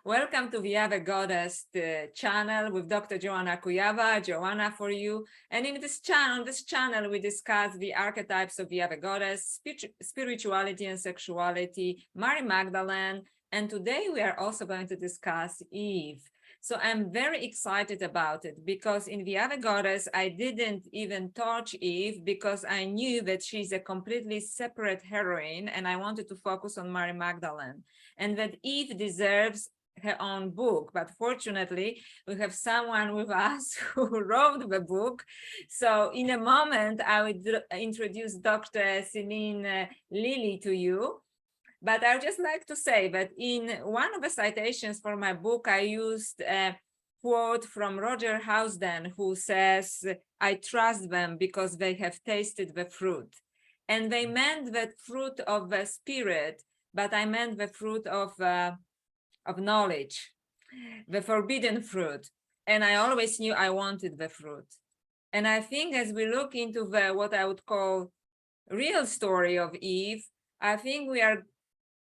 Welcome to We Have a Goddess channel with Dr. Joanna Kujawa, Joanna for you. And in this channel, we discuss the archetypes of We Have a Goddess, spirituality and sexuality, Mary Magdalene, and today we are also going to discuss Eve. So I'm very excited about it because in We Have a Goddess, I didn't even touch Eve because I knew that she's a completely separate heroine and I wanted to focus on Mary Magdalene, and that Eve deserves her own book. But fortunately, we have someone with us who wrote the book. So in a moment, I will introduce Dr. Celene Lilllie to you. But I would just like to say that in one of the citations for my book, I used a quote from Roger Housden, who says, "I trust them because they have tasted the fruit." And they meant the fruit of the spirit, but I meant the fruit of knowledge, the forbidden fruit. And I always knew I wanted the fruit. And I think as we look into the what I would call real story of Eve, I think we are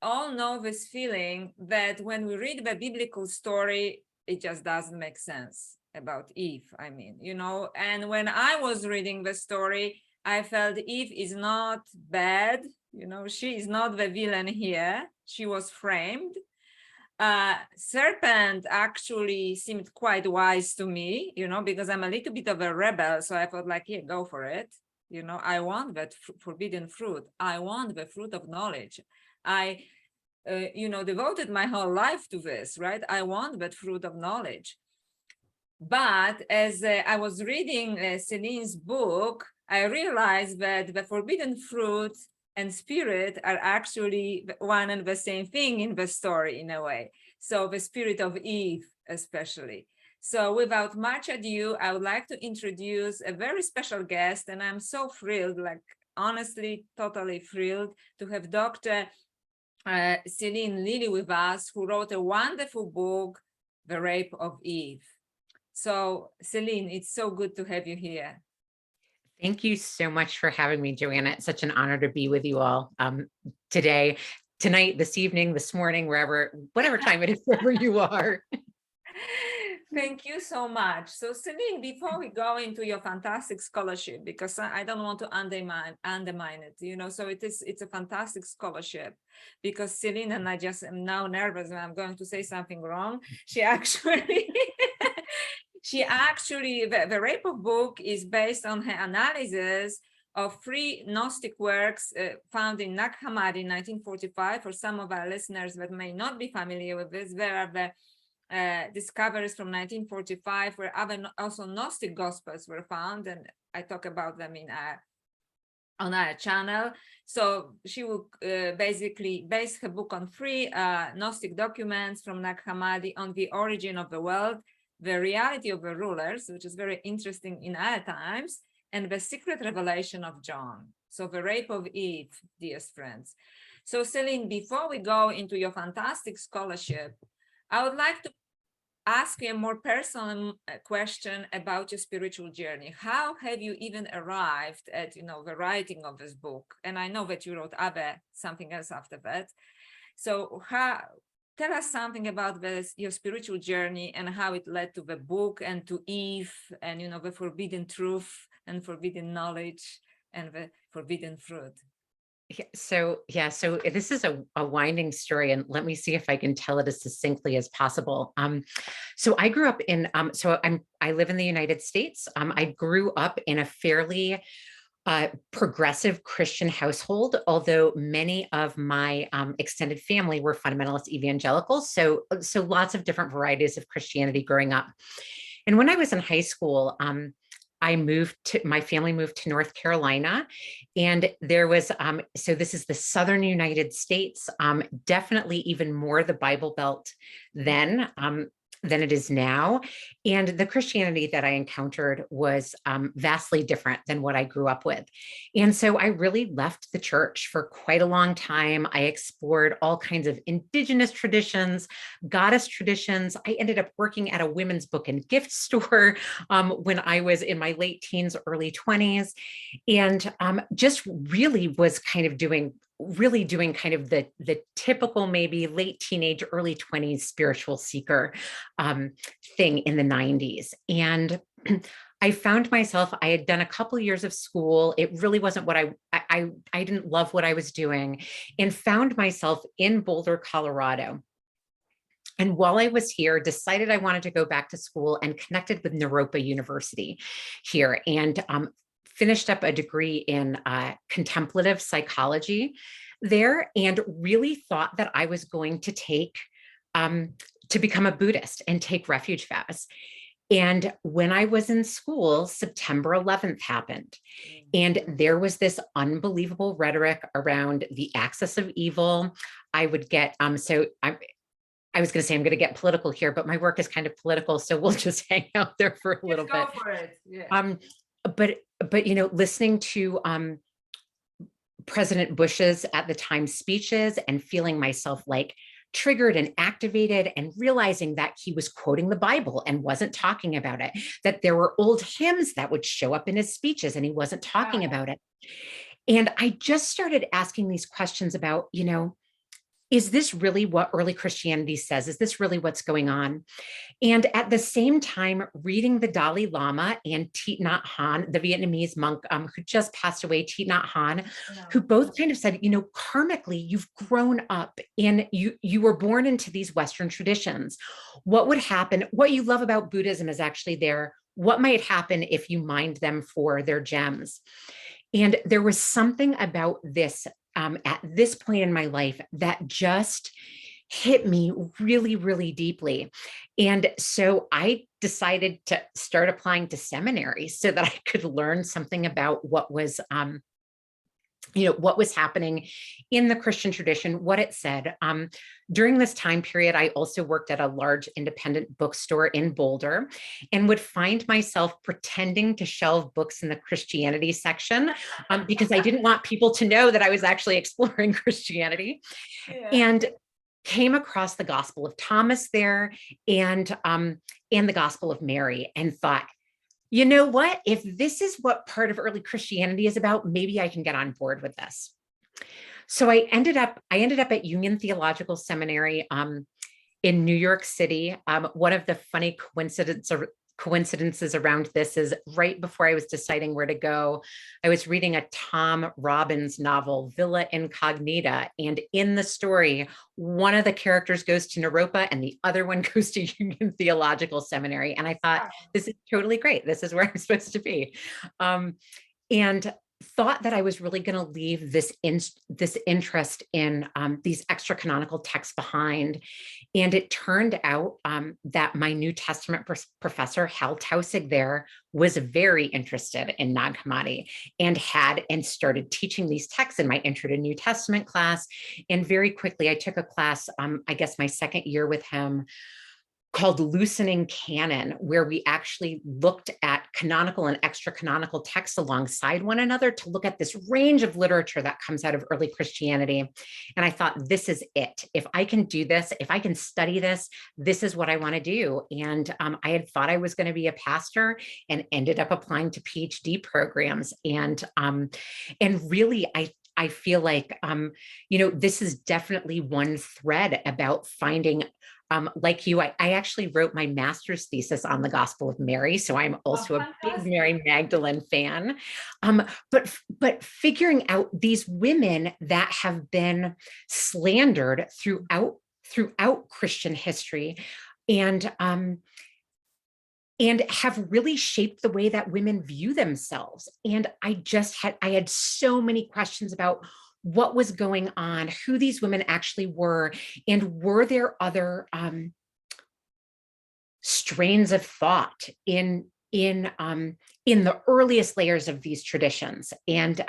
all know this feeling that when we read the biblical story, it just doesn't make sense about Eve. I mean, and when I was reading the story, I felt Eve is not bad. She is not the villain here. She was framed. Serpent actually seemed quite wise to me, because I'm a little bit of a rebel. So I thought like, yeah, go for it. I want that forbidden fruit. I want the fruit of knowledge. I, devoted my whole life to this, right? I want that fruit of knowledge. But as I was reading Celine's book, I realized that the forbidden fruit and spirit are actually one and the same thing in the story in a way. So the spirit of Eve, especially. So without much ado, I would like to introduce a very special guest, and I'm so thrilled, like honestly, totally thrilled to have Dr. Celene Lilllie with us, who wrote a wonderful book, The Rape of Eve. So Celine, it's so good to have you here. Thank you so much for having me, Joanna. It's such an honor to be with you all today, tonight, this evening, this morning, whatever time it is, wherever you are. Thank you so much. So Celine, before we go into your fantastic scholarship, because I don't want to undermine it, so it's a fantastic scholarship, because Celine, and I just am now nervous and I'm going to say something wrong. She actually the Rape of book is based on her analysis of 3 Gnostic works found in Nag Hammadi in 1945. For some of our listeners that may not be familiar with this, there are the discoveries from 1945 where also Gnostic Gospels were found, and I talk about them on our channel. So she will basically base her book on 3 Gnostic documents from Nag Hammadi on the origin of the world, the reality of the rulers, which is very interesting in our times, and the secret revelation of John. So the Rape of Eve, dearest friends. So Celine, before we go into your fantastic scholarship, I would like to ask you a more personal question about your spiritual journey. How have you even arrived at, the writing of this book? And I know that you wrote something else after that. So tell us something about your spiritual journey and how it led to the book and to Eve and, the forbidden truth and forbidden knowledge and the forbidden fruit. So this is a winding story, and let me see if I can tell it as succinctly as possible. So I grew up in, I live in the United States. I grew up in a fairly progressive Christian household, although many of my extended family were fundamentalist evangelicals. So lots of different varieties of Christianity growing up. And when I was in high school, my family moved to North Carolina, and there was, so this is the Southern United States, definitely even more the Bible Belt then than it is now. And the Christianity that I encountered was vastly different than what I grew up with. And so I really left the church for quite a long time. I explored all kinds of indigenous traditions, goddess traditions. I ended up working at a women's book and gift store when I was in my late teens, early 20s, and just really was kind of doing really doing kind of the typical, maybe late teenage, early 20s spiritual seeker thing in the 90s. And I found myself, I had done a couple of years of school. It really wasn't what I didn't love what I was doing, and found myself in Boulder, Colorado. And while I was here, decided I wanted to go back to school and connected with Naropa University here, and finished up a degree in contemplative psychology there, and really thought that I was going to take to become a Buddhist and take refuge vows. And when I was in school, September 11th happened. And there was this unbelievable rhetoric around the axis of evil. I would get, I was going to say I'm going to get political here, but my work is kind of political, so we'll just hang out there for a little bit. Go for it. Yeah. But listening to President Bush's at the time speeches and feeling myself like triggered and activated, and realizing that he was quoting the Bible and wasn't talking about it, that there were old hymns that would show up in his speeches and he wasn't talking about it. And I just started asking these questions about, is this really what early Christianity says? Is this really what's going on? And at the same time, reading the Dalai Lama and Thich Nhat Hanh, the Vietnamese monk who just passed away, Thich Nhat Hanh, who both kind of said, karmically, you've grown up and you were born into these Western traditions. What would happen? What you love about Buddhism is actually there. What might happen if you mined them for their gems? And there was something about this at this point in my life that just hit me really, really deeply. And so I decided to start applying to seminary so that I could learn something about what was happening in the Christian tradition, what it said. During this time period, I also worked at a large independent bookstore in Boulder, and would find myself pretending to shelve books in the Christianity section because I didn't want people to know that I was actually exploring Christianity. Yeah. And came across the Gospel of Thomas there, and the Gospel of Mary, and thought, you know what? If this is what part of early Christianity is about, maybe I can get on board with this. So I ended up at Union Theological Seminary in New York City. One of the funny coincidences around this is right before I was deciding where to go, I was reading a Tom Robbins novel, Villa Incognita. And in the story, one of the characters goes to Naropa and the other one goes to Union Theological Seminary. And I thought, this is totally great. This is where I'm supposed to be. And thought that I was really going to leave this interest in these extra canonical texts behind. And it turned out that my New Testament professor, Hal Tausig there, was very interested in Nag Hammadi and started teaching these texts in my Intro to New Testament class. And very quickly, I took a class, I guess my second year with him, called Loosening Canon, where we actually looked at canonical and extra canonical texts alongside one another to look at this range of literature that comes out of early Christianity. And I thought, this is it. If I can do this, if I can study this, this is what I want to do. And I had thought I was going to be a pastor and ended up applying to PhD programs. And really, I feel like, this is definitely one thread about finding, like you, I actually wrote my master's thesis on the Gospel of Mary. So I'm also a big Mary Magdalene fan. But figuring out these women that have been slandered throughout Christian history, and have really shaped the way that women view themselves. And I had so many questions about what was going on, who these women actually were, and were there other strains of thought in the earliest layers of these traditions. And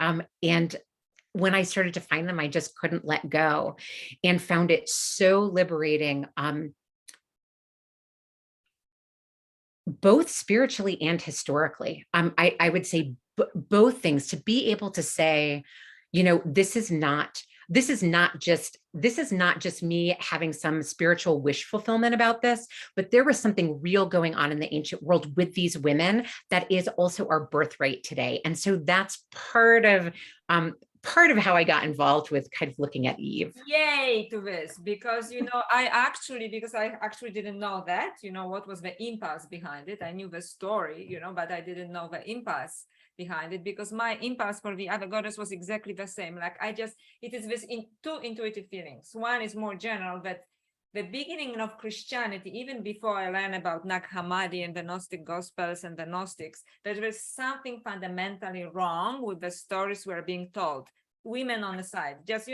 when I started to find them, I just couldn't let go, and found it so liberating, both spiritually and historically. I would say both things, to be able to say, this is not just me having some spiritual wish fulfillment about this, but there was something real going on in the ancient world with these women that is also our birthright today. And so that's part of part of how I got involved with kind of looking at Eve. Yay to this, because I actually didn't know that, what was the impulse behind it. I knew the story, but I didn't know the impulse behind it, because my impulse for the other goddess was exactly the same. Like it is this two intuitive feelings. One is more general, that the beginning of Christianity, even before I learned about Nag Hammadi and the Gnostic Gospels and the Gnostics, there was something fundamentally wrong with the stories we are being told. Women on the side, just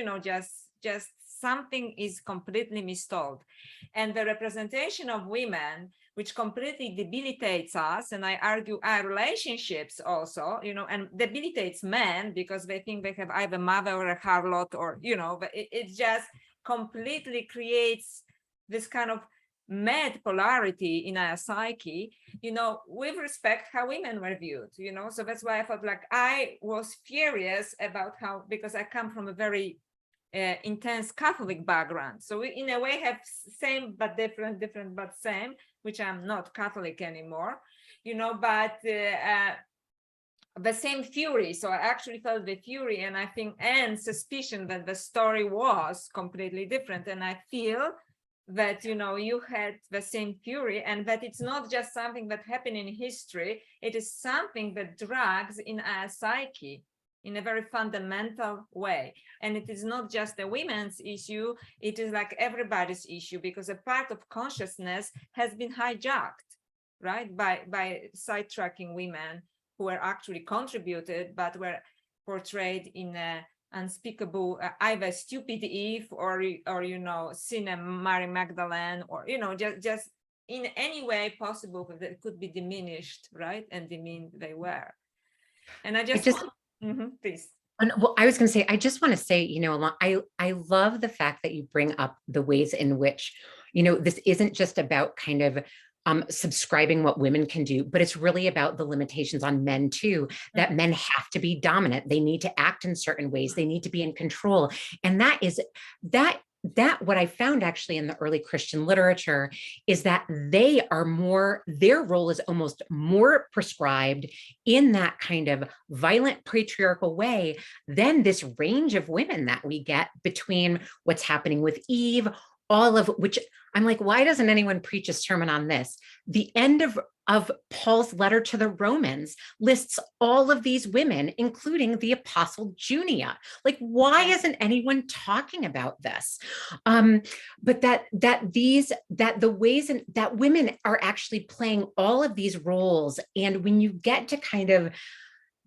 something is completely mistold. And the representation of women, which completely debilitates us, and I argue our relationships also, and debilitates men, because they think they have either mother or a harlot, or, but it just completely creates this kind of mad polarity in our psyche, with respect how women were viewed, so that's why I thought, like, I was furious about how, because I come from a very intense Catholic background, so we in a way have same but different but same, which I'm not Catholic anymore, but the same fury. So I actually felt the fury, and I think, and suspicion that the story was completely different. And I feel that, you had the same fury, and that it's not just something that happened in history, it is something that drags in our psyche in a very fundamental way. And it is not just a women's issue, it is like everybody's issue, because a part of consciousness has been hijacked, right, by sidetracking women who were actually contributed, but were portrayed in a unspeakable, either stupid Eve or sin and Mary Magdalene, or just in any way possible that could be diminished, right, and demeaned they were. And I just please. Well, I was going to say, I just want to say, I love the fact that you bring up the ways in which, this isn't just about kind of subscribing what women can do, but it's really about the limitations on men too, that men have to be dominant. They need to act in certain ways. They need to be in control. And that what I found actually in the early Christian literature is that their role is almost more prescribed in that kind of violent patriarchal way than this range of women that we get between what's happening with Eve, all of which I'm like, why doesn't anyone preach a sermon on this? The end of Paul's letter to the Romans lists all of these women, including the apostle Junia. Like, why isn't anyone talking about this? But that the ways that women are actually playing all of these roles. And when you get to kind of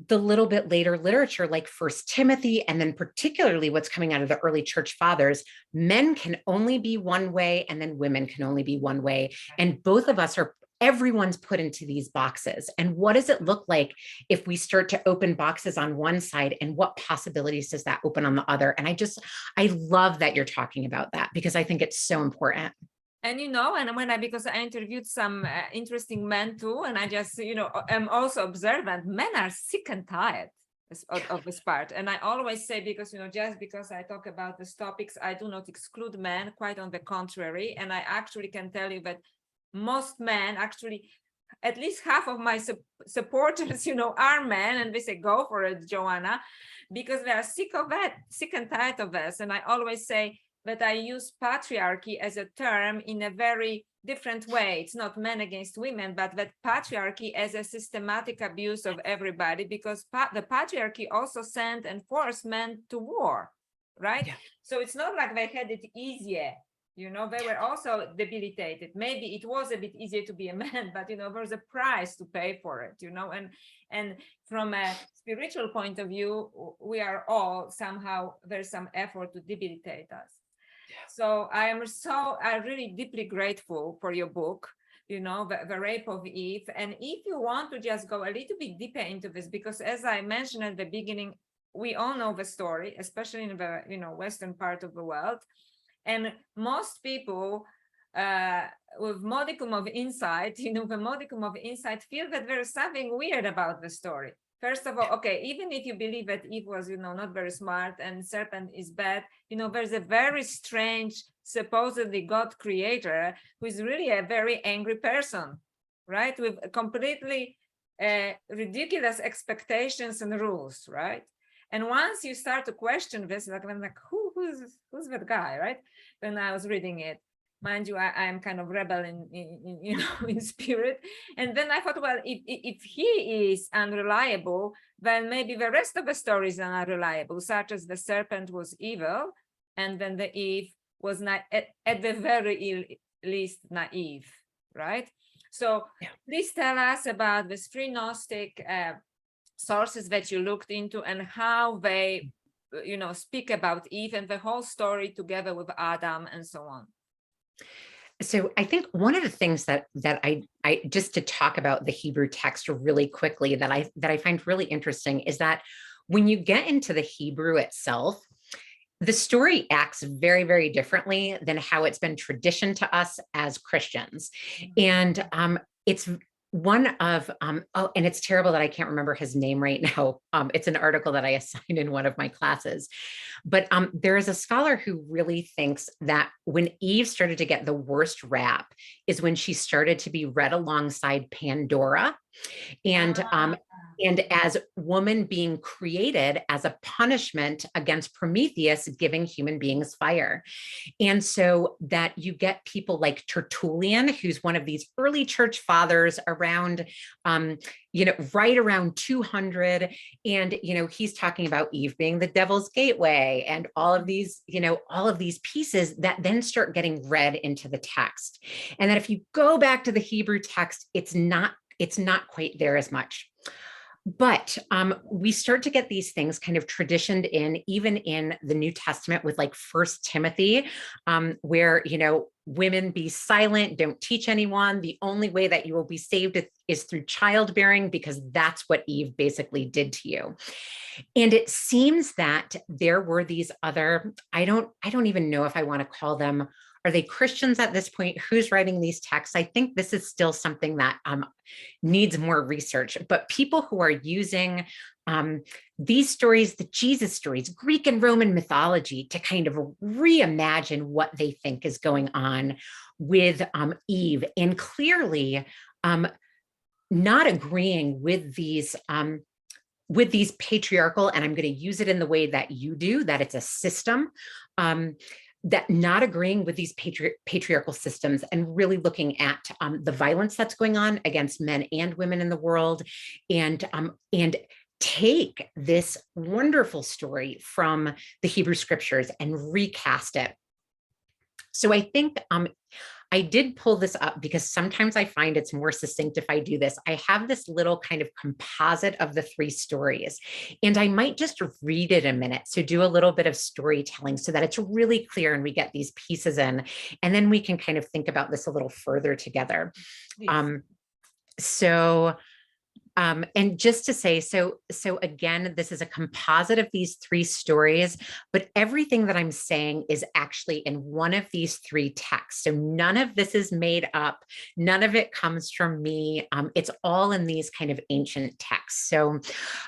the little bit later literature, like First Timothy, and then particularly what's coming out of the early church fathers, men can only be one way, and then women can only be one way. And both of us everyone's put into these boxes. And what does it look like if we start to open boxes on one side, and what possibilities does that open on the other? And I love that you're talking about that, because I think it's so important. And because I interviewed some interesting men too, and I just am also observant, men are sick and tired of this part. And I always say, because just because I talk about these topics, I do not exclude men, quite on the contrary. And I actually can tell you that most men, actually at least half of my supporters are men, and they say, go for it, Joanna, because they are sick and tired of this. And I always say that I use patriarchy as a term in a very different way. It's not men against women, but that patriarchy as a systematic abuse of everybody, because the patriarchy also sent and forced men to war, right? Yeah. So it's not like they had it easier. They were also debilitated. Maybe it was a bit easier to be a man, but there's a price to pay for it, and from a spiritual point of view, we are all somehow, there's some effort to debilitate us. So I'm really deeply grateful for your book, the Rape of Eve. And if you want to just go a little bit deeper into this, because as I mentioned at the beginning, we all know the story, especially in the Western part of the world. And most people with modicum of insight, the modicum of insight, feel that there is something weird about the story. First of all, okay, even if you believe that Eve was, not very smart and serpent is bad, there's a very strange, supposedly God creator, who is really a very angry person, right? With completely ridiculous expectations and rules, right? And once you start to question this, like I'm like, who's that guy, right? When I was reading it, mind you, I am kind of rebel in you know in spirit. And then I thought, well, if he is unreliable, then maybe the rest of the stories are unreliable, such as the serpent was evil, and then the Eve was not at the very least naive, right? So please tell us about these three Gnostic sources that you looked into and how they, you know, speak about Eve and the whole story together with Adam and so on. So I think one of the things that I just to talk about the Hebrew text really quickly that I find really interesting is that when you get into the Hebrew itself, the story acts very, very differently than how it's been traditioned to us as Christians. And it's one of, oh, and it's terrible that I can't remember his name right now. It's an article that I assigned in one of my classes. But there is a scholar who really thinks that when Eve started to get the worst rap is when she started to be read alongside Pandora. And as woman being created as a punishment against Prometheus giving human beings fire. And so that you get people like Tertullian, who's one of these early church fathers around, right around 200. And, he's talking about Eve being the devil's gateway and all of these pieces that then start getting read into the text. And that if you go back to the Hebrew text, it's not quite there as much. But we start to get these things kind of traditioned in, even in the New Testament with like First Timothy, where, women be silent, don't teach anyone. The only way that you will be saved is through childbearing, because that's what Eve basically did to you. And it seems that there were these other, I don't even know if I want to call them, are they Christians at this point? Who's writing these texts? I think this is still something that needs more research, but people who are using these stories, the Jesus stories, Greek and Roman mythology, to kind of reimagine what they think is going on with Eve, and clearly not agreeing with these patriarchal, and I'm going to use it in the way that you do, that it's a system, that not agreeing with these patriarchal systems and really looking at the violence that's going on against men and women in the world, and take this wonderful story from the Hebrew scriptures and recast it. So I think I did pull this up because sometimes I find it's more succinct if I do this. I have this little kind of composite of the three stories, and I might just read it a minute. So do a little bit of storytelling so that it's really clear and we get these pieces in, and then we can kind of think about this a little further together. And just to say, so again, this is a composite of these three stories, but everything that I'm saying is actually in one of these three texts. So none of this is made up. None of it comes from me. It's all in these kind of ancient texts. So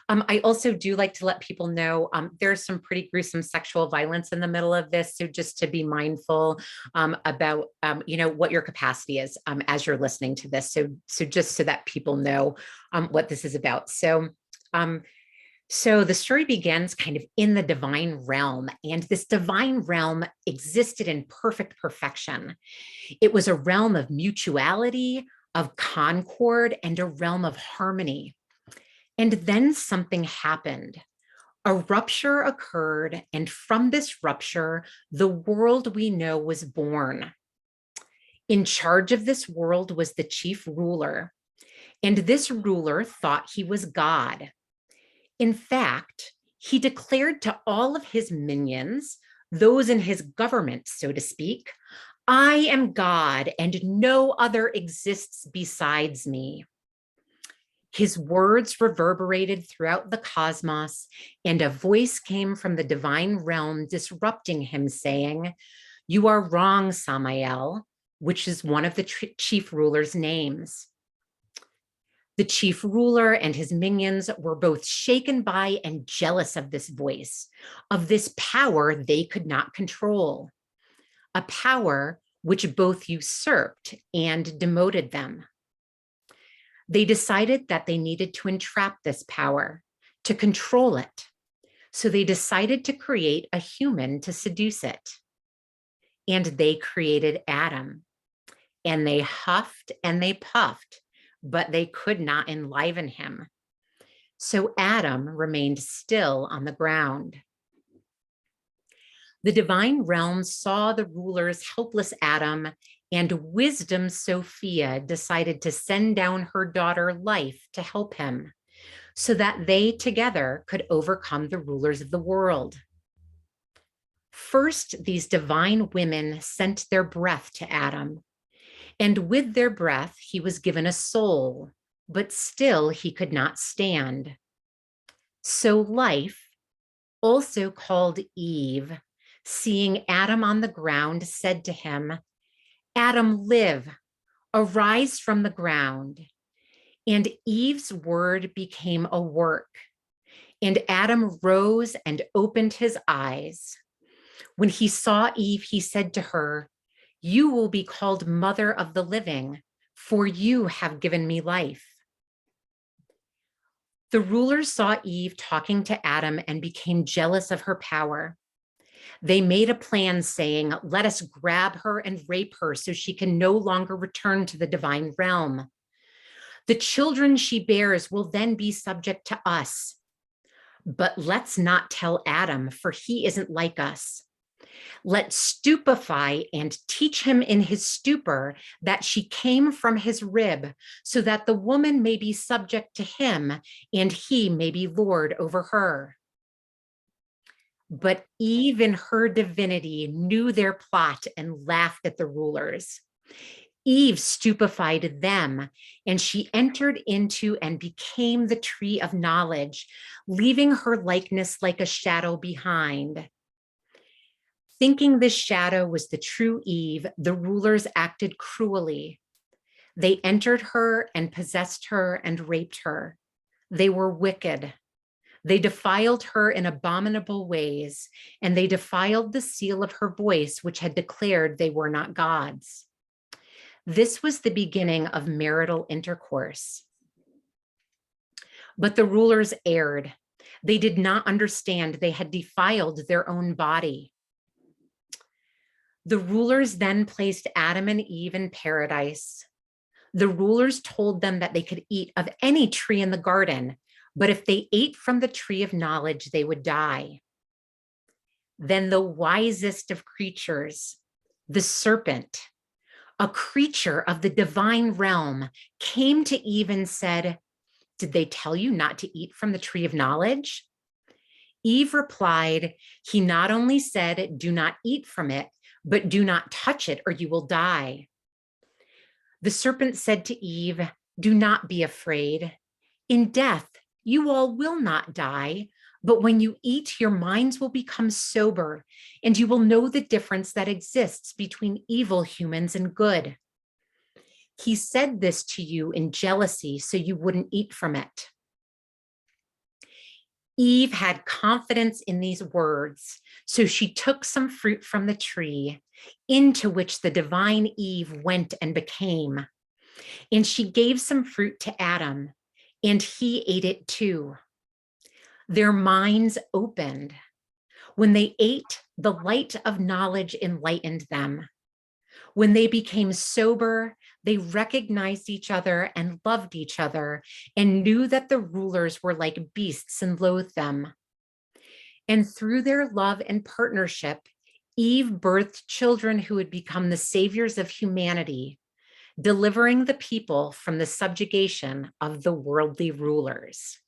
I also do like to let people know there's some pretty gruesome sexual violence in the middle of this. So just to be mindful about, what your capacity is as you're listening to this. So just so that people know what this is about. So the story begins kind of in the divine realm, and this divine realm existed in perfect perfection. It was a realm of mutuality, of concord, and a realm of harmony. And then something happened. A rupture occurred, and from this rupture, the world we know was born. In charge of this world was the chief ruler. And this ruler thought he was God. In fact, he declared to all of his minions, those in his government, so to speak, I am God and no other exists besides me. His words reverberated throughout the cosmos, and a voice came from the divine realm disrupting him, saying, "You are wrong, Samael," which is one of the chief ruler's names. The chief ruler and his minions were both shaken by and jealous of this voice, of this power they could not control, a power which both usurped and demoted them. They decided that they needed to entrap this power, to control it. So they decided to create a human to seduce it. And they created Adam. And they huffed and they puffed, but they could not enliven him. So Adam remained still on the ground. The divine realm saw the ruler's helpless Adam, and Wisdom Sophia decided to send down her daughter Life to help him, so that they together could overcome the rulers of the world. First, these divine women sent their breath to Adam, and with their breath, he was given a soul, but still he could not stand. So Life, also called Eve, seeing Adam on the ground, said to him, Adam, live, arise from the ground. And Eve's word became a work, and Adam rose and opened his eyes. When he saw Eve, he said to her, you will be called mother of the living, for you have given me life. The rulers saw Eve talking to Adam and became jealous of her power. They made a plan saying, let us grab her and rape her so she can no longer return to the divine realm. The children she bears will then be subject to us. But let's not tell Adam, for he isn't like us. Let's stupefy and teach him in his stupor that she came from his rib, so that the woman may be subject to him and he may be lord over her. But Eve in her divinity knew their plot and laughed at the rulers. Eve stupefied them, and she entered into and became the tree of knowledge, leaving her likeness like a shadow behind. Thinking this shadow was the true Eve, the rulers acted cruelly. They entered her and possessed her and raped her. They were wicked. They defiled her in abominable ways, and they defiled the seal of her voice, which had declared they were not gods. This was the beginning of marital intercourse. But the rulers erred. They did not understand they had defiled their own body. The rulers then placed Adam and Eve in paradise. The rulers told them that they could eat of any tree in the garden, but if they ate from the tree of knowledge, they would die. Then the wisest of creatures, the serpent, a creature of the divine realm, came to Eve and said, did they tell you not to eat from the tree of knowledge? Eve replied, he not only said, do not eat from it, but do not touch it or you will die. The serpent said to Eve, do not be afraid. In death, you all will not die, but when you eat, your minds will become sober and you will know the difference that exists between evil humans and good. He said this to you in jealousy so you wouldn't eat from it. Eve had confidence in these words, so she took some fruit from the tree, into which the divine Eve went and became. And she gave some fruit to Adam, and he ate it too. Their minds opened. When they ate, the light of knowledge enlightened them. When they became sober, they recognized each other and loved each other and knew that the rulers were like beasts and loathed them. And through their love and partnership, Eve birthed children who would become the saviors of humanity, delivering the people from the subjugation of the worldly rulers.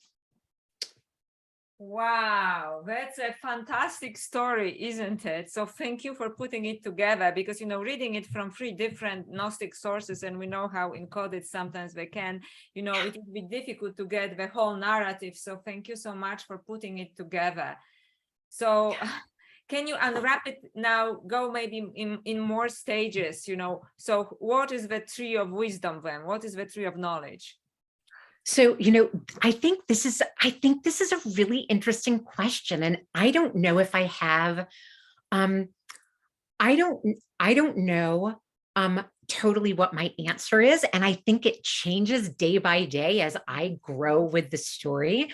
Wow, that's a fantastic story, isn't it? So thank you for putting it together, because, you know, reading it from 3 different Gnostic sources, and we know how encoded sometimes they can, you know, it would be difficult to get the whole narrative. So thank you so much for putting it together. So can you unwrap it now, go maybe in more stages, you know? So what is the tree of wisdom then? What is the tree of knowledge? So, you know, I think this is a really interesting question. And I don't know if I have, I don't know totally what my answer is. And I think it changes day by day as I grow with the story.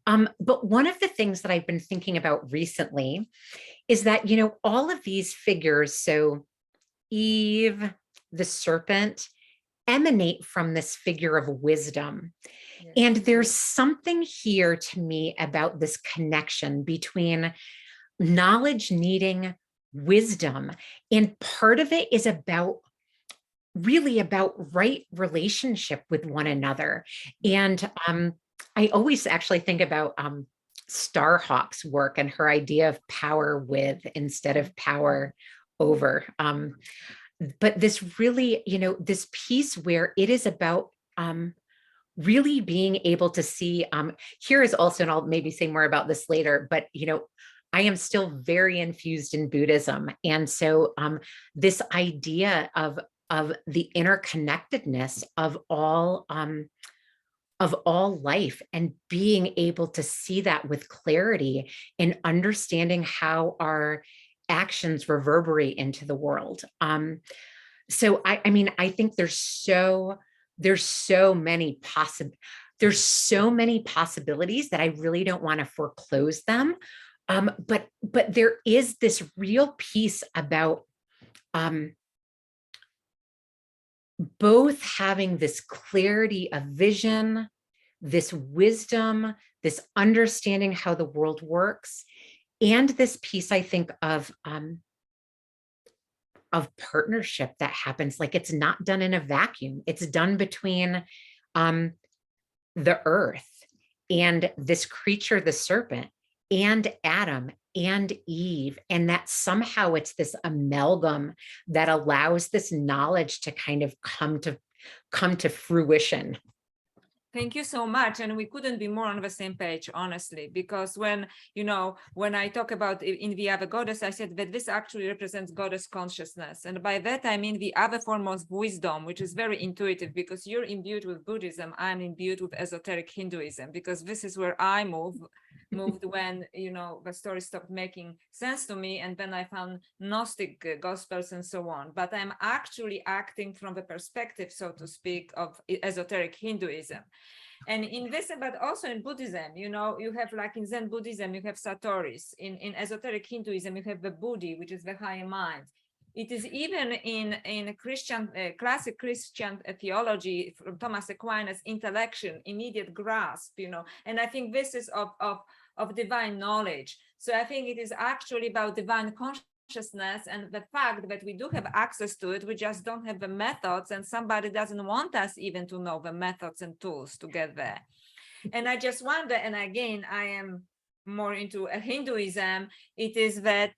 But one of the things that I've been thinking about recently is that, all of these figures, so Eve, the serpent, emanate from this figure of wisdom. Yes. And there's something here to me about this connection between knowledge needing wisdom. And part of it is really about right relationship with one another. And I always actually think about Starhawk's work and her idea of power with instead of power over. But this really, this piece where it is about really being able to see, here is also, and I'll maybe say more about this later, but, I am still very infused in Buddhism. And so this idea of the interconnectedness of all life and being able to see that with clarity and understanding how our actions reverberate into the world. So I mean, I think there's so many possibilities that I really don't want to foreclose them. But there is this real piece about both having this clarity of vision, this wisdom, this understanding how the world works, and this piece, I think, of partnership that happens. Like, it's not done in a vacuum. It's done between the earth and this creature, the serpent, and Adam and Eve, and that somehow it's this amalgam that allows this knowledge to kind of come to fruition. Thank you so much. And we couldn't be more on the same page, honestly, because when I talk about in the other goddess, I said that this actually represents goddess consciousness. And by that, I mean the other form of wisdom, which is very intuitive, because you're imbued with Buddhism. I'm imbued with esoteric Hinduism, because this is where I moved when, the story stopped making sense to me. And then I found Gnostic gospels and so on. But I'm actually acting from the perspective, so to speak, of esoteric Hinduism. And in this, but also in Buddhism, you have, like in Zen Buddhism, you have Satoris. In esoteric Hinduism, you have the Buddhi, which is the higher mind. It is even in Christian, classic Christian theology from Thomas Aquinas, intellection, immediate grasp, and I think this is of divine knowledge. So I think it is actually about divine consciousness and the fact that we do have access to it. We just don't have the methods, and somebody doesn't want us even to know the methods and tools to get there. And I just wonder, and again, I am more into a Hinduism, it is that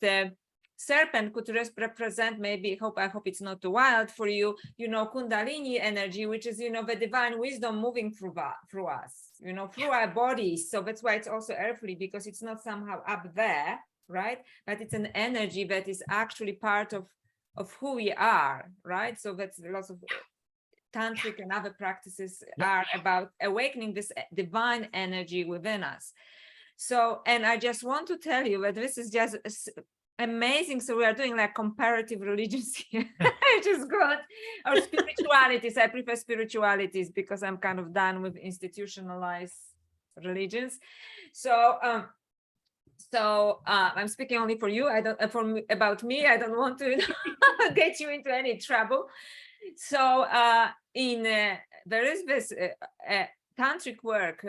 serpent could represent, maybe, I hope it's not too wild for you, Kundalini energy, which is, the divine wisdom moving through us, through our bodies. So that's why it's also earthly, because it's not somehow up there, right? But it's an energy that is actually part of who we are, right? So that's lots of tantric and other practices are about awakening this divine energy within us. So, and I just want to tell you that this is just amazing. So we are doing like comparative religions here, which is good. Or spiritualities. I prefer spiritualities because I'm kind of done with institutionalized religions. So I'm speaking only for you. I don't about me. I don't want to get you into any trouble. So there is this tantric work,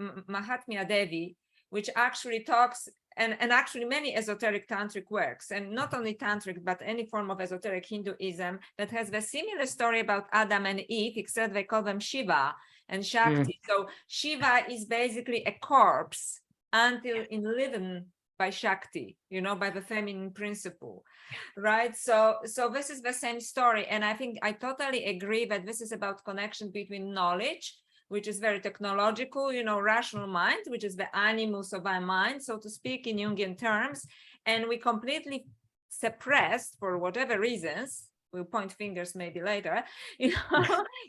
Mahatmya Devi, which actually talks, and actually many esoteric tantric works, and not only tantric, but any form of esoteric Hinduism that has the similar story about Adam and Eve, except they call them Shiva and Shakti. So Shiva is basically a corpse until enlivened by Shakti, by the feminine principle, right? So this is the same story. And I think I totally agree that this is about connection between knowledge, which is very technological, rational mind, which is the animus of our mind, so to speak, in Jungian terms. And we completely suppressed, for whatever reasons, we'll point fingers maybe later,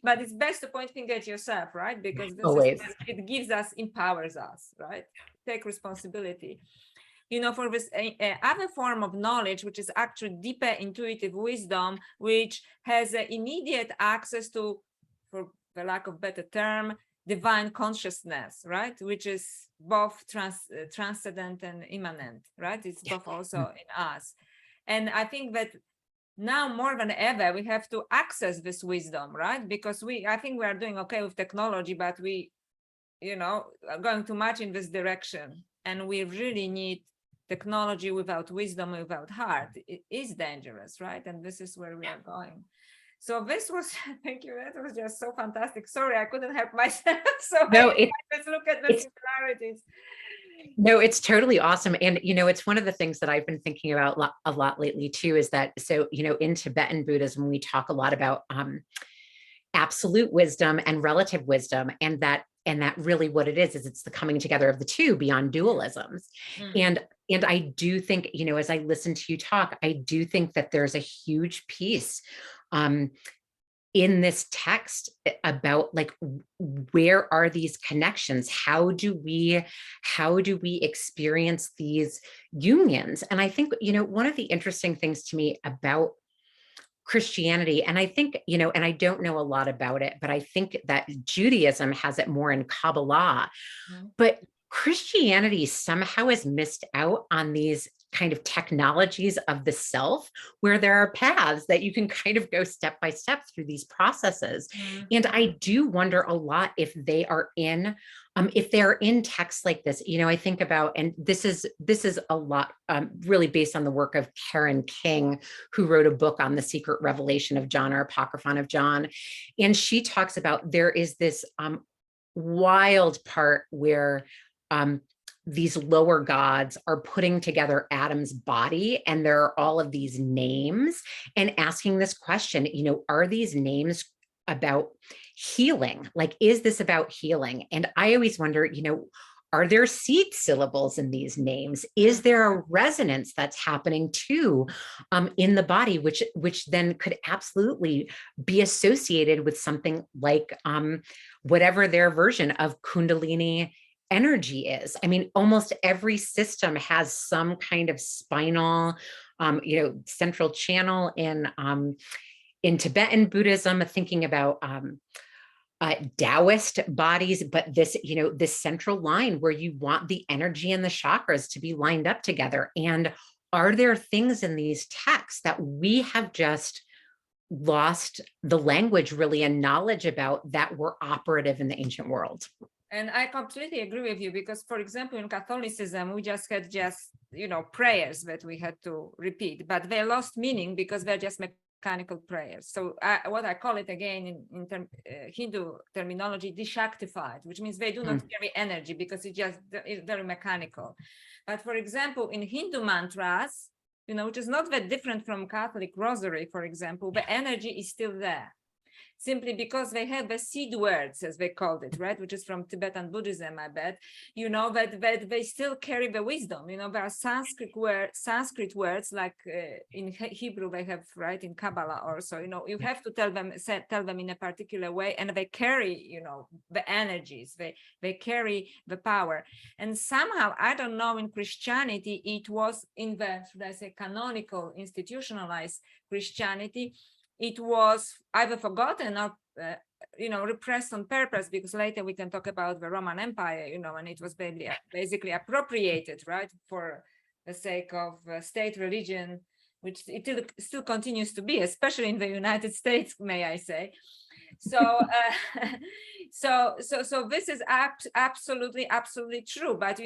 but it's best to point finger at yourself, right? Because this it gives us, empowers us, right? Take responsibility. for this other form of knowledge, which is actually deeper intuitive wisdom, which has immediate access to, for the lack of better term, divine consciousness, right? Which is both transcendent and immanent, right? It's both also in us. And I think that now more than ever, we have to access this wisdom, right? Because I think we are doing okay with technology, but we, are going too much in this direction. And we really need technology without wisdom, without heart. It is dangerous, right? And this is where we are going. So this was, thank you. That was just so fantastic. Sorry, I couldn't help myself. So No, let's look at the similarities. No, it's totally awesome. And, it's one of the things that I've been thinking about a lot lately too, is that, so, in Tibetan Buddhism, we talk a lot about absolute wisdom and relative wisdom, and that really what it is it's the coming together of the two beyond dualisms. And I do think, as I listen to you talk, I do think that there's a huge piece in this text about, like, where are these connections? How do we experience these unions? And I think, one of the interesting things to me about Christianity, and I think, and I don't know a lot about it, but I think that Judaism has it more in Kabbalah, but Christianity somehow has missed out on these kind of technologies of the self, where there are paths that you can kind of go step by step through these processes. And I do wonder a lot if they are in texts like this. I think about, and this is a lot really based on the work of Karen King, who wrote a book on the secret revelation of John, or Apocryphon of John. And she talks about, there is this wild part where these lower gods are putting together Adam's body, and there are all of these names, and asking this question, are these names about healing? Like, is this about healing? And I always wonder, are there seed syllables in these names? Is there a resonance that's happening too in the body, which then could absolutely be associated with something like whatever their version of Kundalini energy is? I mean, almost every system has some kind of spinal, central channel in Tibetan Buddhism, thinking about Taoist bodies, but this, this central line where you want the energy and the chakras to be lined up together. And are there things in these texts that we have just lost the language really and knowledge about, that were operative in the ancient world? And I completely agree with you, because, for example, in Catholicism, we just had prayers that we had to repeat, but they lost meaning because they're just mechanical prayers. So what I call it again in Hindu terminology, deshaktified, which means they do not carry energy because it's very mechanical. But for example, in Hindu mantras, which is not that different from Catholic rosary, for example, the energy is still there, simply because they have the seed words, as they called it, right? Which is from Tibetan Buddhism, I bet, that they still carry the wisdom. There are Sanskrit words, like in Hebrew they have, right, in Kabbalah also, you have to tell them in a particular way, and they carry, the energies, they carry the power. And somehow, I don't know, in Christianity, it was in the, should I say, canonical, institutionalized Christianity, it was either forgotten or, repressed on purpose, because later we can talk about the Roman Empire, and it was basically appropriated, right, for the sake of state religion, which it still continues to be, especially in the United States, may I say. So, so this is absolutely true. But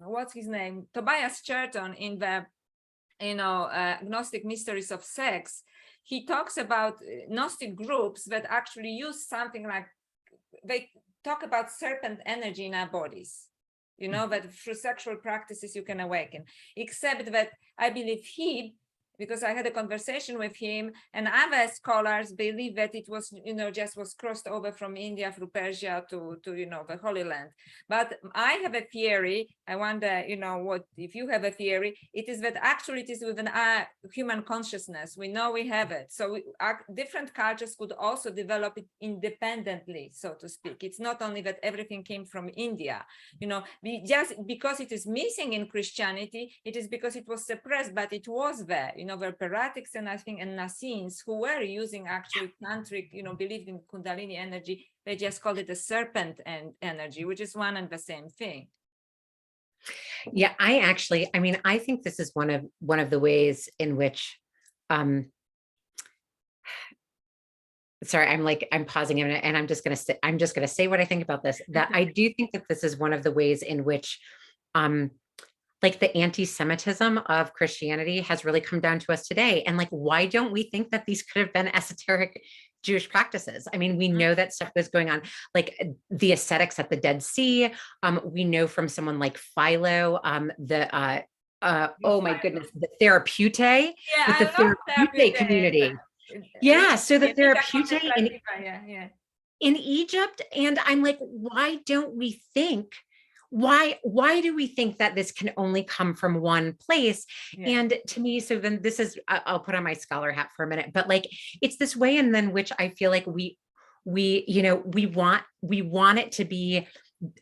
what's his name? Tobias Churton in the Gnostic Mysteries of Sex. He talks about Gnostic groups that actually use something like, they talk about serpent energy in our bodies, that through sexual practices you can awaken, except that I believe he because I had a conversation with him, and other scholars believe that it was, just was crossed over from India through Persia to the Holy Land. But I have a theory. I wonder, what if you have a theory? It is that actually it is within our human consciousness. We know we have it. So different cultures could also develop it independently, so to speak. It's not only that everything came from India. Just because it is missing in Christianity, it is because it was suppressed, but it was there. Were Paratics and I think and Nasines who were using actually tantric, believed in Kundalini energy. They just called it a serpent and energy, which is one and the same thing. Yeah, I think this is one of the ways in which, sorry, I'm pausing and I'm just going to say what I think about this, that I do think that this is one of the ways in which, like the anti-Semitism of Christianity has really come down to us today. And like, why don't we think that these could have been esoteric Jewish practices? I mean, we know that stuff was going on, like the ascetics at the Dead Sea. We know from someone like Philo, oh my goodness, the Therapeutae, with the Therapeutae community. Yeah, so the Therapeutae in Egypt. And I'm like, why don't we think, why do we think that this can only come from one place? And to me, so then this is, I'll put on my scholar hat for a minute, but like, it's this way. And then which I feel like we want it to be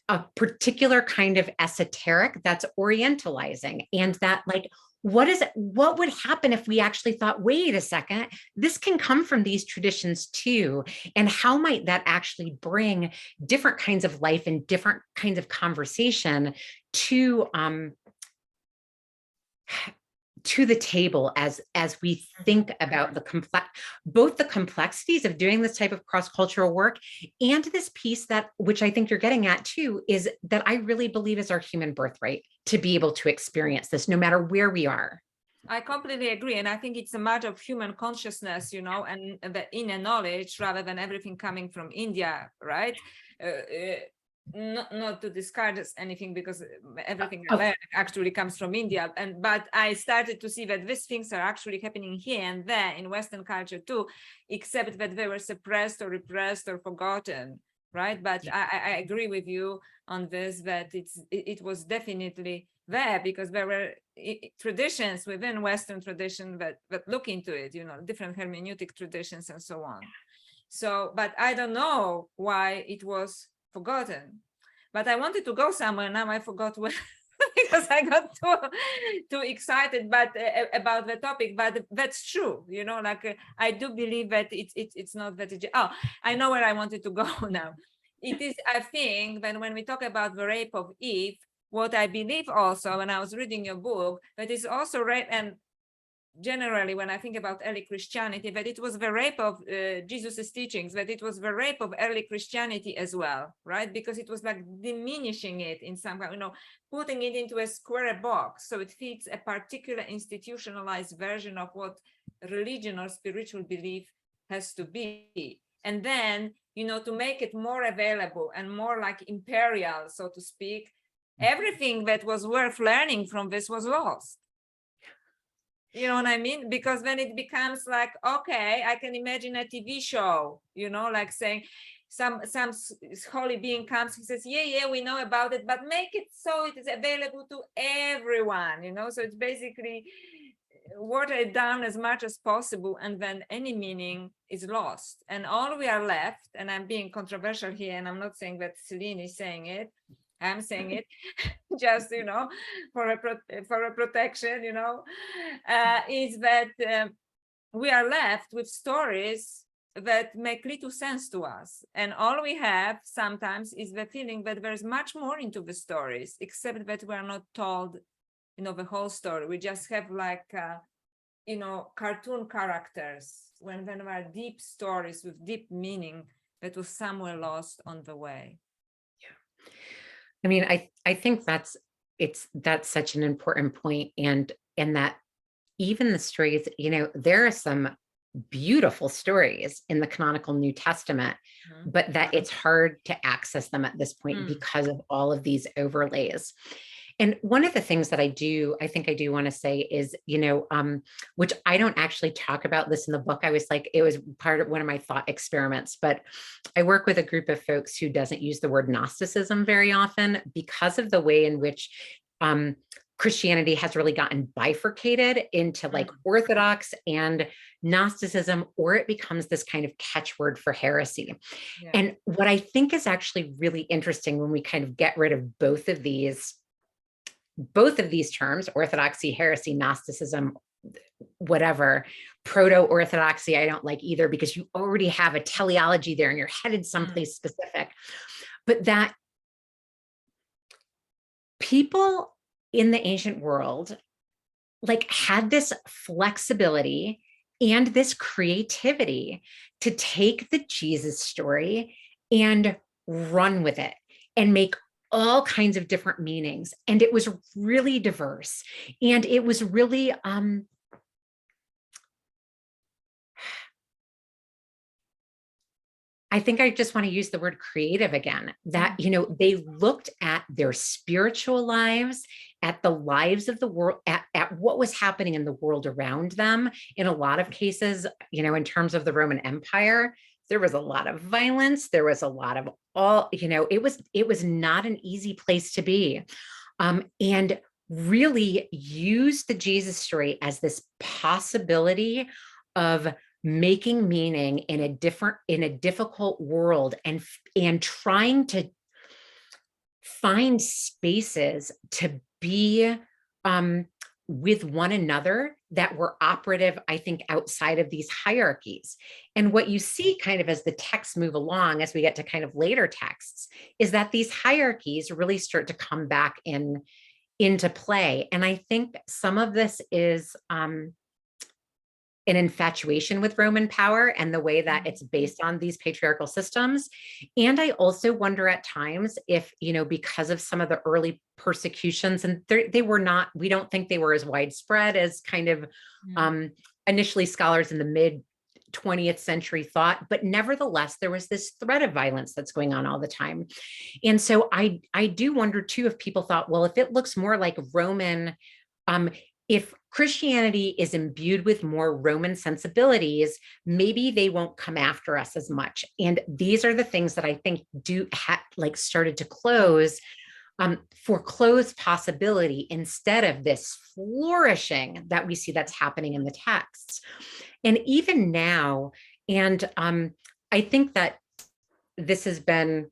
a particular kind of esoteric that's orientalizing, and that like, what would happen if we actually thought, wait a second, this can come from these traditions too? And how might that actually bring different kinds of life and different kinds of conversation to the table as we think about both the complexities of doing this type of cross-cultural work, and this piece which I think you're getting at too, is that I really believe is our human birthright to be able to experience this no matter where we are. I completely agree. And I think it's a matter of human consciousness, and the inner knowledge rather than everything coming from India, right? Not to discard anything, because everything actually comes from India, but I started to see that these things are actually happening here and there in Western culture too, except that they were suppressed or repressed or forgotten, right? But I agree with you on this, that it was definitely there, because there were traditions within Western tradition that look into it, different hermeneutic traditions and so on. So, but I don't know why it was forgotten. But I wanted to go somewhere, now I forgot where, because I got too excited about the topic. But that's true, I do believe that it's not that I know where I wanted to go now. It is, I think, when we talk about the rape of Eve, what I believe also, when I was reading your book, that is also rape, and generally when I think about early Christianity, that it was the rape of Jesus's teachings, that it was the rape of early Christianity as well, right? Because it was like diminishing it in some way, putting it into a square box, so it fits a particular institutionalized version of what religion or spiritual belief has to be. And then, to make it more available and more like imperial, so to speak, everything that was worth learning from this was lost. You know what I mean? Because then it becomes like, okay, I can imagine a TV show, like saying some holy being comes, he says, yeah, we know about it, but make it so it is available to everyone, so it's basically water it down as much as possible, and then any meaning is lost. And all we are left, and I'm being controversial here, and I'm not saying that Celine is saying it, I'm saying it just, for a protection, is that we are left with stories that make little sense to us. And all we have sometimes is the feeling that there's much more into the stories, except that we are not told, the whole story. We just have like, cartoon characters, when there are deep stories with deep meaning that was somewhere lost on the way. I mean, I think that's such an important point, and that even the stories, there are some beautiful stories in the canonical New Testament, but that it's hard to access them at this point because of all of these overlays. And one of the things that I think I do want to say is, which I don't actually talk about this in the book. I was like, it was part of one of my thought experiments, but I work with a group of folks who doesn't use the word Gnosticism very often because of the way in which Christianity has really gotten bifurcated into like Orthodox and Gnosticism, or it becomes this kind of catchword for heresy. Yeah. And what I think is actually really interesting when we kind of get rid of both of these terms, orthodoxy, heresy, Gnosticism, whatever, proto-orthodoxy, I don't like either, because you already have a teleology there and you're headed someplace specific. But that people in the ancient world like had this flexibility and this creativity to take the Jesus story and run with it and make all kinds of different meanings. And it was really diverse. And it was really, I think I just want to use the word creative again, that, they looked at their spiritual lives, at the lives of the world, at what was happening in the world around them. In a lot of cases, in terms of the Roman Empire, there was a lot of violence. There was a lot of it was not an easy place to be. And really use the Jesus story as this possibility of making meaning in a difficult world, and trying to find spaces to be with one another that were operative, I think, outside of these hierarchies. And what you see kind of as the texts move along, as we get to kind of later texts, is that these hierarchies really start to come back into play. And I think some of this is an infatuation with Roman power and the way that it's based on these patriarchal systems. And I also wonder at times if, because of some of the early persecutions, and we don't think they were as widespread as kind of initially scholars in the mid 20th century thought, but nevertheless, there was this threat of violence that's going on all the time. And so I do wonder too, if people thought, well, if it looks more like Roman, if Christianity is imbued with more Roman sensibilities, maybe they won't come after us as much. And these are the things that I think started to foreclose possibility instead of this flourishing that we see that's happening in the texts. And even now, and I think that this has been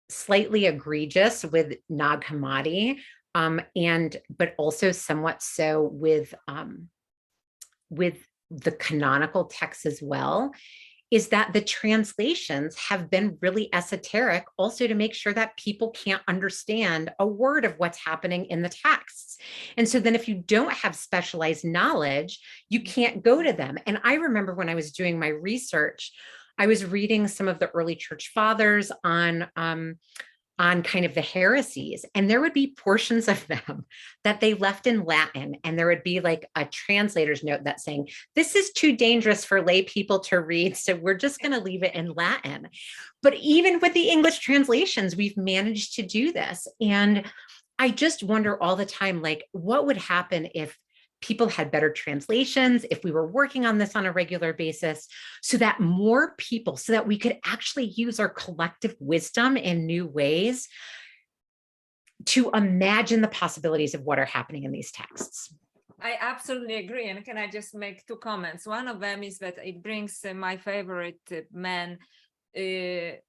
slightly egregious with Nag Hammadi, but also somewhat so with the canonical texts as well, is that the translations have been really esoteric, also to make sure that people can't understand a word of what's happening in the texts. And so then if you don't have specialized knowledge, you can't go to them. And I remember when I was doing my research, I was reading some of the early church fathers on kind of the heresies, and there would be portions of them that they left in Latin, and there would be like a translator's note that saying, this is too dangerous for lay people to read, so we're just going to leave it in Latin. But even with the English translations, we've managed to do this. And I just wonder all the time, like, what would happen if people had better translations, if we were working on this on a regular basis, so that more people, so that we could actually use our collective wisdom in new ways to imagine the possibilities of what are happening in these texts. I absolutely agree. And can I just make two comments? One of them is that it brings my favorite man to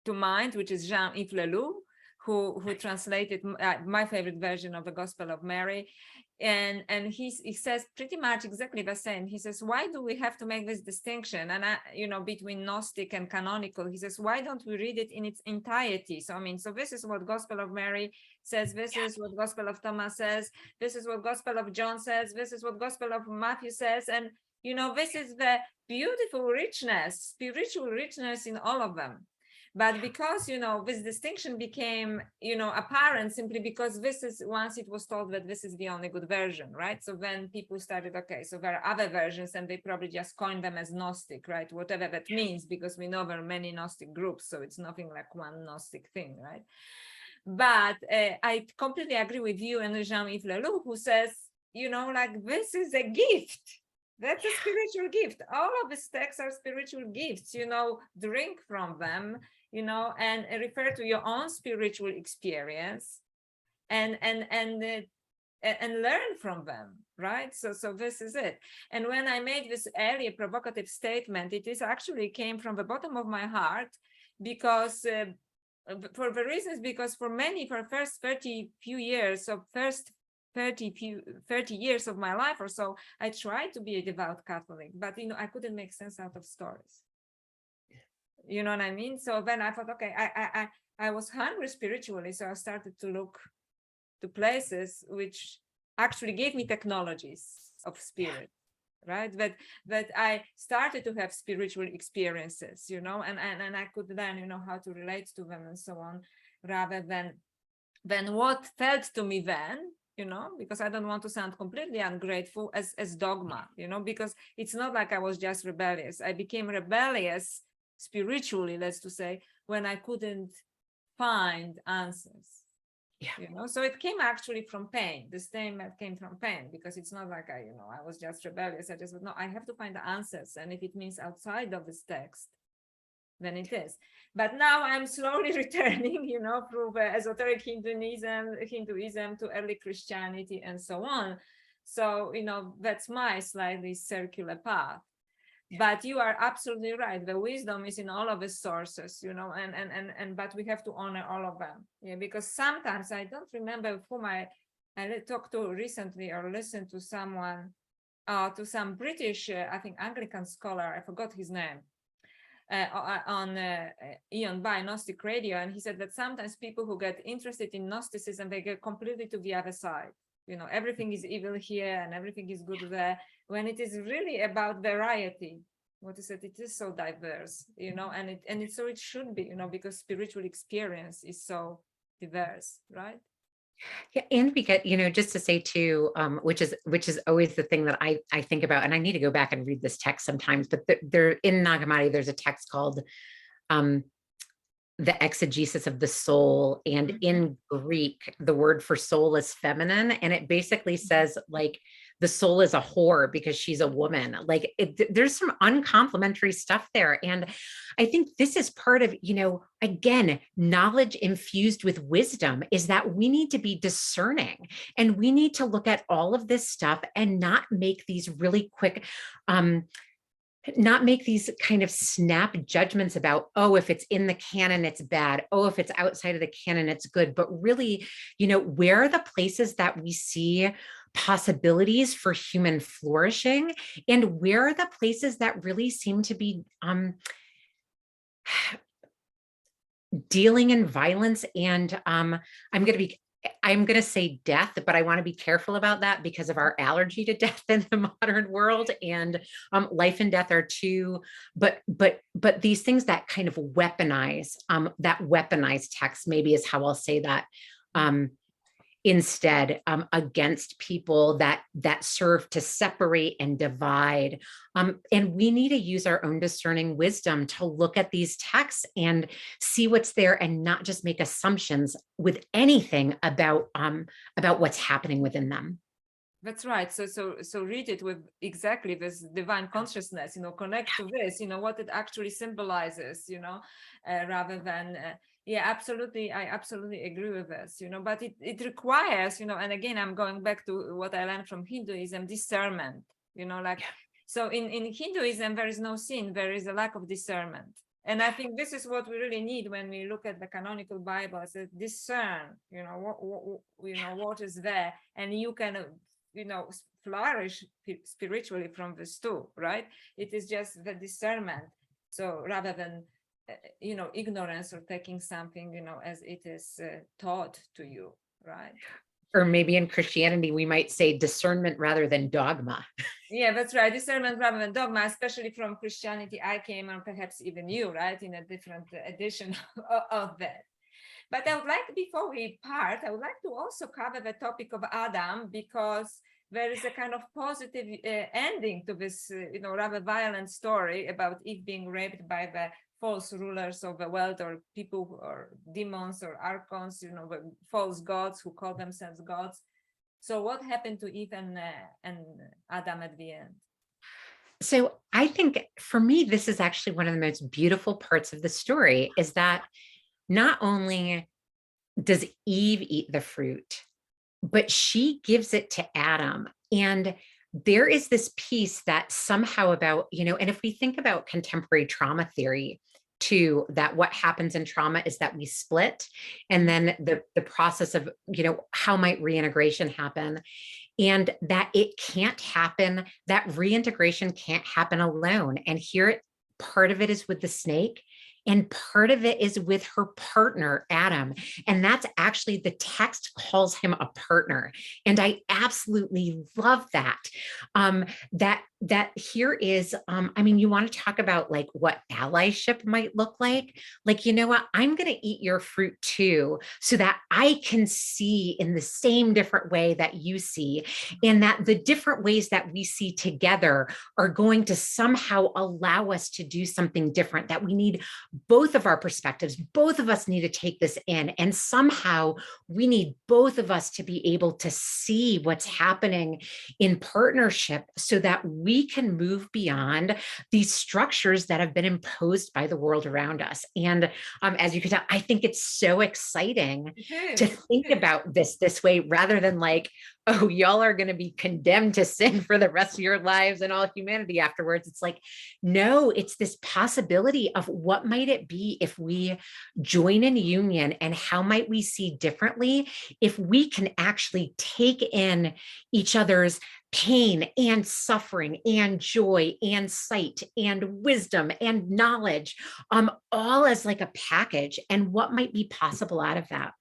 mind, which is Jean-Yves Leloup, who translated my favorite version of the Gospel of Mary. And he says pretty much exactly the same. He says, why do we have to make this distinction? And between Gnostic and canonical, he says, why don't we read it in its entirety? So this is what Gospel of Mary says. This is what Gospel of Thomas says. This is what Gospel of John says. This is what Gospel of Matthew says. And, this is the beautiful richness, spiritual richness in all of them. But because, this distinction became, apparent simply because once it was told that this is the only good version, right? So then people started, okay, so there are other versions, and they probably just coined them as Gnostic, right? Whatever that means, because we know there are many Gnostic groups, so it's nothing like one Gnostic thing, right? But I completely agree with you and Jean-Yves Leloup, who says, like, this is a gift. That's a spiritual gift. All of these texts are spiritual gifts, drink from them, and refer to your own spiritual experience and learn from them, right? So this is it. And when I made this earlier provocative statement, it is actually came from the bottom of my heart, because for the reasons, because for first 30 years of my life or so, I tried to be a devout Catholic, but I couldn't make sense out of stories. You know what I mean? So then I thought, okay, I was hungry spiritually, so I started to look to places which actually gave me technologies of spirit, right? But I started to have spiritual experiences, and I could then, how to relate to them and so on, rather than what felt to me then, because I don't want to sound completely ungrateful, as dogma, because it's not like I was just rebellious. I became rebellious spiritually, let's to say, when I couldn't find answers. So it came actually from pain. The statement came from pain, because it's not like I was just rebellious. I just no, I have to find the answers, and if it means outside of this text, then it is. But now I'm slowly returning, through the esoteric Hinduism to early Christianity and so on. So that's my slightly circular path. But you are absolutely right. The wisdom is in all of the sources, and but we have to honor all of them. Because sometimes I don't remember whom I talked to recently or listened to someone, to some British, I think Anglican scholar, I forgot his name, on Ian by Gnostic Radio, and he said that sometimes people who get interested in Gnosticism, they get completely to the other side. Everything is evil here and everything is good there, when it is really about variety. What is it? It is so diverse, and so it should be, because spiritual experience is so diverse, right? Yeah, and we get, just to say too, which is always the thing that I think about, and I need to go back and read this text sometimes, but there in Nag Hammadi, there's a text called the exegesis of the soul, and in Greek the word for soul is feminine, and it basically says like the soul is a whore because she's a woman. Like there's some uncomplimentary stuff there, and I think this is part of, again, knowledge infused with wisdom, is that we need to be discerning, and we need to look at all of this stuff and not make these really quick not make these kind of snap judgments about, oh, if it's in the canon, it's bad. Oh, if it's outside of the canon, it's good. But really, where are the places that we see possibilities for human flourishing? And where are the places that really seem to be dealing in violence? And I'm going to say death, but I want to be careful about that because of our allergy to death in the modern world. And life and death are two, but these things that kind of weaponize, that weaponized text, maybe is how I'll say that, instead, against people that serve to separate and divide. And we need to use our own discerning wisdom to look at these texts and see what's there, and not just make assumptions with anything about what's happening within them. That's right. So read it with exactly this divine consciousness, connect to this, what it actually symbolizes, rather than, yeah, absolutely. I absolutely agree with this, but it requires, and again, I'm going back to what I learned from Hinduism, discernment, so in Hinduism, there is no sin, there is a lack of discernment. And I think this is what we really need when we look at the canonical Bible, is to discern, what is there, and you can, flourish spiritually from this too, right? It is just the discernment. So rather than, ignorance or taking something, as it is taught to you, right? Or maybe in Christianity, we might say discernment rather than dogma. Yeah, that's right. Discernment rather than dogma, especially from Christianity. I came, and perhaps even you, right, in a different edition of that. But I would like, before we part, I would like to also cover the topic of Adam, because there is a kind of positive ending to this, rather violent story about Eve being raped by the false rulers of the world, or people who are demons or archons, the false gods who call themselves gods. So what happened to Eve and Adam at the end? So I think for me, this is actually one of the most beautiful parts of the story, is that not only does Eve eat the fruit, but she gives it to Adam. And there is this piece that somehow about, and if we think about contemporary trauma theory too, that what happens in trauma is that we split, and then the process of, how might reintegration happen, and that it can't happen, that reintegration can't happen alone. And here, part of it is with the snake, and part of it is with her partner, Adam. And that's actually, the text calls him a partner. And I absolutely love that. That here is, you want to talk about like what allyship might look like? Like, you know what, I'm going to eat your fruit too, so that I can see in the same different way that you see, and that the different ways that we see together are going to somehow allow us to do something different, that we need both of our perspectives. Both of us need to take this in, and somehow we need both of us to be able to see what's happening in partnership, so that we can move beyond these structures that have been imposed by the world around us. And as you can tell, I think it's so exciting to think about this way, rather than like, oh, y'all are going to be condemned to sin for the rest of your lives and all humanity afterwards. It's like, no, it's this possibility of what might it be if we join in union, and how might we see differently if we can actually take in each other's pain and suffering and joy and sight and wisdom and knowledge, all as like a package, and what might be possible out of that.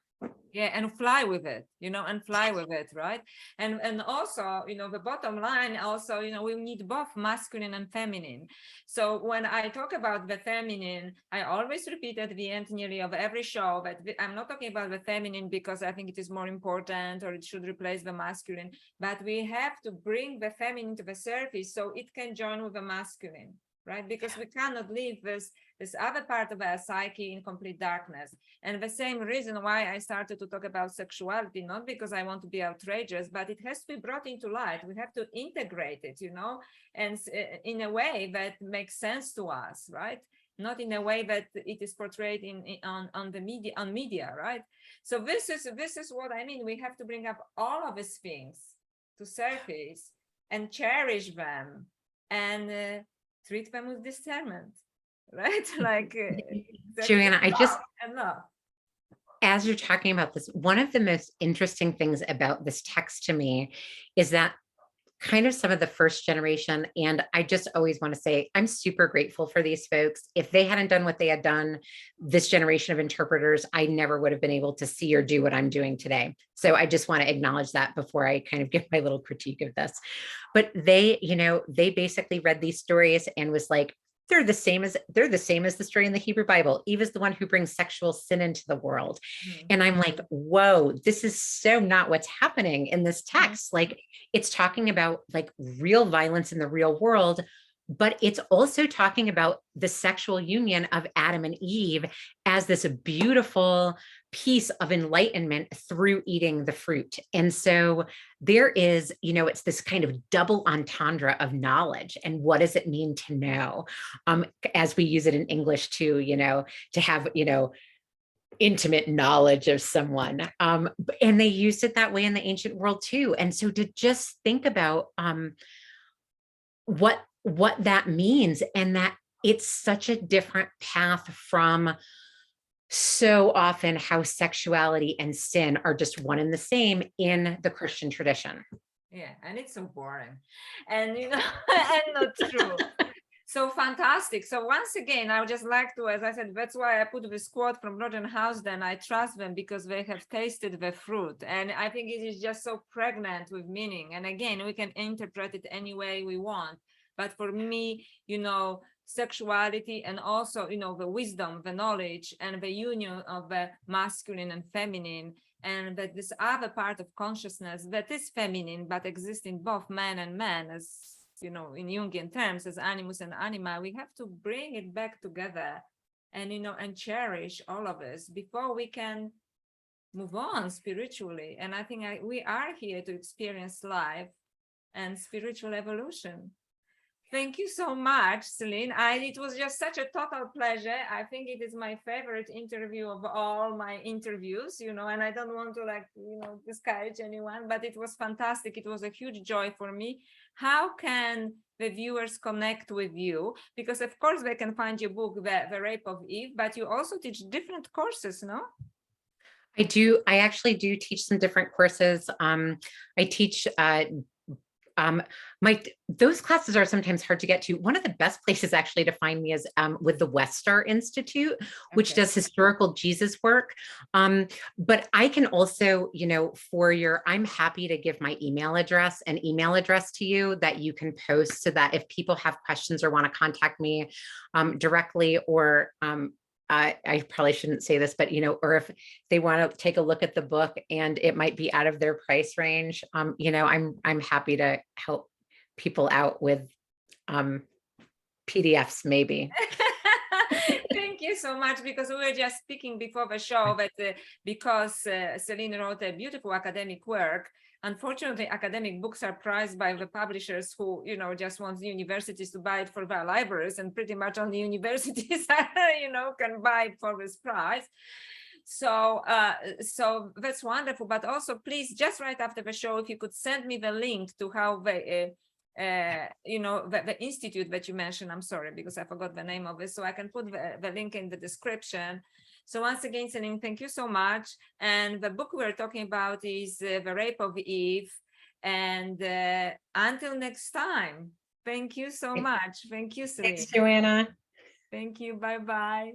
Yeah, and fly with it, and fly with it, right? And also, the bottom line also, we need both masculine and feminine. So when I talk about the feminine, I always repeat at the end nearly of every show that I'm not talking about the feminine because I think it is more important or it should replace the masculine, but we have to bring the feminine to the surface so it can join with the masculine, right? Because we cannot leave this other part of our psyche in complete darkness. And the same reason why I started to talk about sexuality, not because I want to be outrageous, but it has to be brought into light. We have to integrate it, and in a way that makes sense to us, right? Not in a way that it is portrayed on media, right? So this is what I mean. We have to bring up all of these things to surface and cherish them and treat them with discernment. Right? Like Joanna, I just, love. As you're talking about this, one of the most interesting things about this text to me is that kind of some of the first generation, and I just always want to say I'm super grateful for these folks. If they hadn't done what they had done, this generation of interpreters, I never would have been able to see or do what I'm doing today. So I just want to acknowledge that before I kind of give my little critique of this. But they basically read these stories and was like, they're the same as the story in the Hebrew Bible. Eve is the one who brings sexual sin into the world. And I'm like, whoa, this is so not what's happening in this text. Like, it's talking about like real violence in the real world, but it's also talking about the sexual union of Adam and Eve as this beautiful piece of enlightenment through eating the fruit. And so there is, it's this kind of double entendre of knowledge. And what does it mean to know? As we use it in English too, to have, intimate knowledge of someone. And they used it that way in the ancient world too. And so to just think about what that means, and that it's such a different path from so often how sexuality and sin are just one and the same in the Christian tradition. Yeah, and it's so boring, and and not true. So fantastic. So once again, I would just like to, as I said, that's why I put this quote from Roger Housden. I trust them because they have tasted the fruit. And I think it is just so pregnant with meaning. And again, we can interpret it any way we want. But for me, sexuality and also, the wisdom, the knowledge, and the union of the masculine and feminine and that this other part of consciousness that is feminine but exists in both man and man, as you know, in Jungian terms, as animus and anima, we have to bring it back together and, you know, and cherish all of us before we can move on spiritually. And I think we are here to experience life and spiritual evolution. Thank you so much, Celine. It was just such a total pleasure. I think it is my favorite interview of all my interviews, you know, and I don't want to, like, you know, discourage anyone, but it was fantastic. It was a huge joy for me. How can the viewers connect with you? Because of course they can find your book, The Rape of Eve, but you also teach different courses, no? I do. I actually do teach some different courses. I teach those classes are sometimes hard to get to. One of the best places actually to find me is with the Westar Institute, which does historical Jesus work. But I can also, you know, I'm happy to give my email address to you that you can post, so that if people have questions or want to contact me directly, or I probably shouldn't say this, but, you know, or if they want to take a look at the book and it might be out of their price range, you know, I'm happy to help people out with PDFs maybe. Thank you so much, because we were just speaking before the show that because Celine wrote a beautiful academic work, unfortunately, academic books are priced by the publishers who, you know, just want the universities to buy it for their libraries, and pretty much only universities, you know, can buy it for this price. So that's wonderful. But also, please, just right after the show, if you could send me the link to how the you know, the institute that you mentioned. I'm sorry, because I forgot the name of it, so I can put the link in the description. So once again, Celine, thank you so much. And the book we're talking about is The Rape of Eve. And until next time, thank you so much. Thank you, Celine. Thanks, Joanna. Thank you. Bye-bye.